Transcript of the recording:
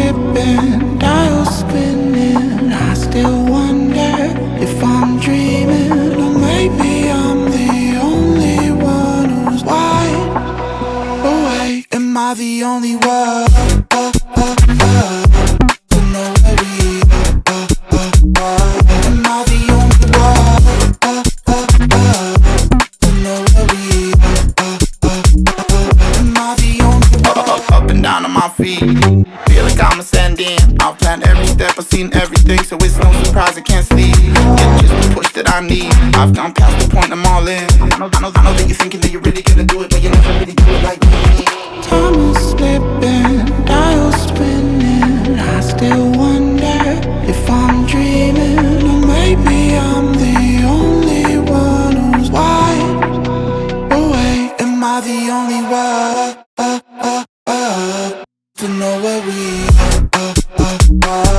slipping, dials spinning. I still wonder if I'm dreaming, or maybe I'm the only one who's wide awake. Am I the only one to know where we are? Am I the only one to know where we are? Am I the only one? Up and down on my feet, feel like I'm ascending. I've planned every step, I've seen everything, so it's no surprise I can't sleep. It's just the push that I need. I've gone past the point, I'm all in. I know that you're thinking that you're really gonna do it, but you never really do it like me. Time is slipping, dials spinning. I still wonder if I'm dreaming, or maybe I'm the only one who's wide awake. Am I the only one to know where we are?